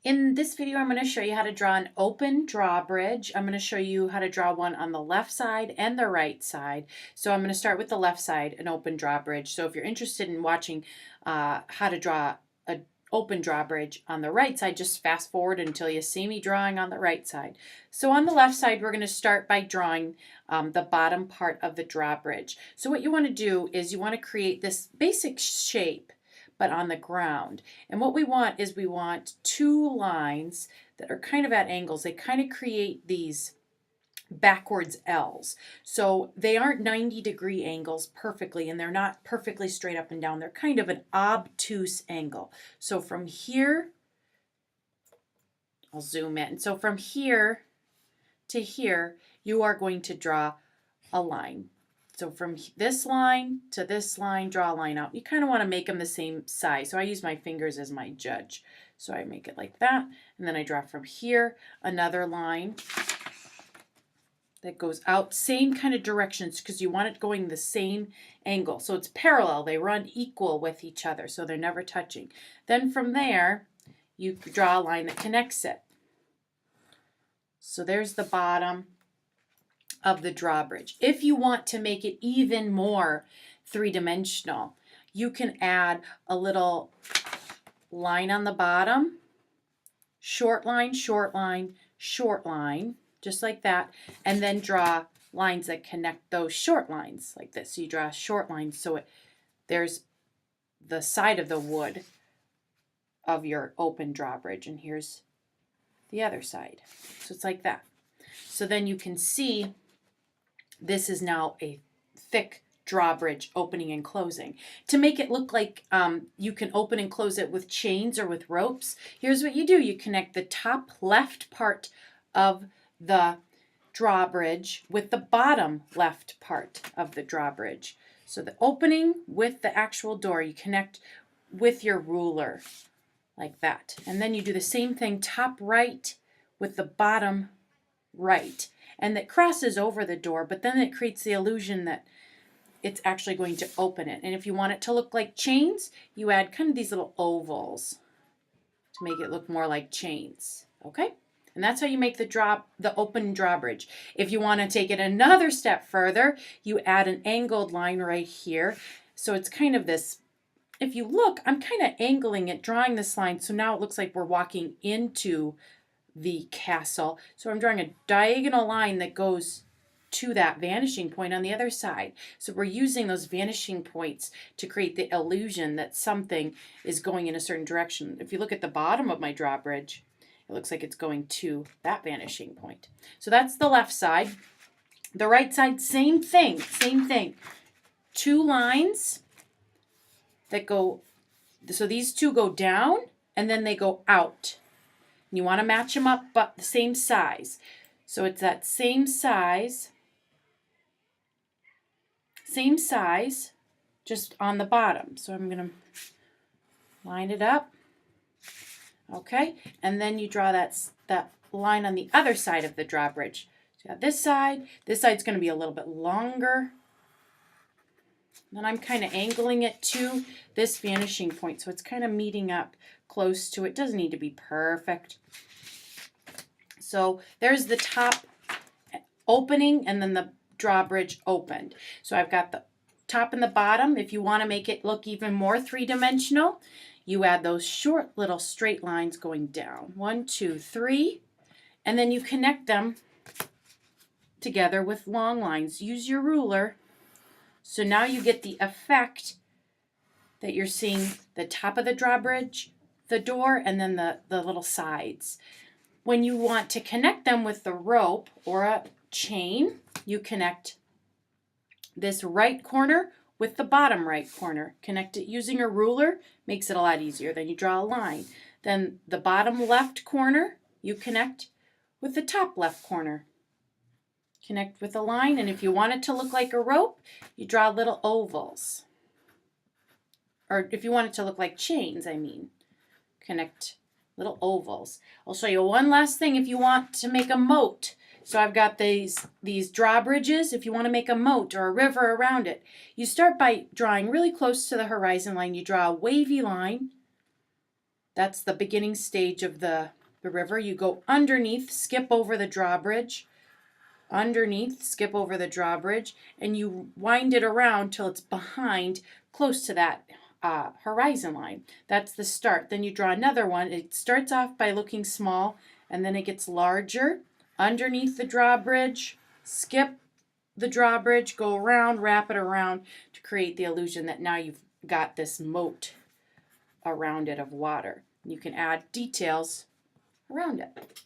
In this video, I'm going to show you how to draw an open drawbridge. I'm going to show you how to draw one on the left side and the right side. So I'm going to start with the left side, an open drawbridge. So if you're interested in watching how to draw an open drawbridge on the right side, just fast forward until you see me drawing on the right side. So on the left side, we're going to start by drawing the bottom part of the drawbridge. So what you want to do is you want to create this basic shape, but on the ground. And what we want is we want two lines that are kind of at angles. They kind of create these backwards L's. So they aren't 90-degree angles perfectly, and they're not perfectly straight up and down. They're kind of an obtuse angle. So from here, I'll zoom in. So from here to here, you are going to draw a line. So from this line to this line, draw a line out. You kind of want to make them the same size. So I use my fingers as my judge. So I make it like that. And then I draw from here another line that goes out. Same kind of directions because you want it going the same angle. So it's parallel. They run equal with each other. So they're never touching. Then from there, you draw a line that connects it. So there's the bottom of the drawbridge. If you want to make it even more three-dimensional, you can add a little line on the bottom, short line, short line, short line, just like that, and then draw lines that connect those short lines like this. So you draw a short line so there's the side of the wood of your open drawbridge, and here's the other side. So it's like that. So then you can see this is now a thick drawbridge opening and closing. To make it look like you can open and close it with chains or with ropes, here's what you do. You connect the top left part of the drawbridge with the bottom left part of the drawbridge. So the opening with the actual door, you connect with your ruler like that. And then you do the same thing top right with the bottom right. And that crosses over the door, but then it creates the illusion that it's actually going to open it. And if you want it to look like chains, you add kind of these little ovals to make it look more like chains. Okay? And that's how you make the open drawbridge. If you want to take it another step further, you add an angled line right here. So it's kind of this, if you look, I'm kind of angling it, drawing this line, so now it looks like we're walking into the castle. So I'm drawing a diagonal line that goes to that vanishing point on the other side. So we're using those vanishing points to create the illusion that something is going in a certain direction. If you look at the bottom of my drawbridge, it looks like it's going to that vanishing point. So that's the left side. The right side, same thing, same thing. Two lines that go, so these two go down and then they go out. You want to match them up, but the same size. So it's that same size, just on the bottom. So I'm going to line it up. Okay, and then you draw that line on the other side of the drawbridge. So you have this side's going to be a little bit longer. Then I'm kind of angling it to this vanishing point, so it's kind of meeting up close to it. Doesn't need to be perfect. So there's the top opening and then the drawbridge opened. So I've got the top and the bottom. If you want to make it look even more three-dimensional, you add those short little straight lines going down. 1, 2, 3. And then you connect them together with long lines. Use your ruler. So now you get the effect that you're seeing the top of the drawbridge, the door, and then the little sides. When you want to connect them with the rope or a chain, you connect this right corner with the bottom right corner. Connect it using a ruler, makes it a lot easier. Then you draw a line. Then the bottom left corner, you connect with the top left corner. Connect with a line, and if you want it to look like a rope, you draw little ovals. Or if you want it to look like chains, connect little ovals. I'll show you one last thing if you want to make a moat. So I've got these drawbridges. If you want to make a moat or a river around it, you start by drawing really close to the horizon line. You draw a wavy line That's the beginning stage of the river. You go underneath, skip over the drawbridge, underneath, skip over the drawbridge, and you wind it around till it's behind, close to that horizon line. That's the start. Then you draw another one. It starts off by looking small, and then it gets larger. Underneath the drawbridge, skip the drawbridge, go around, wrap it around to create the illusion that now you've got this moat around it of water. You can add details around it.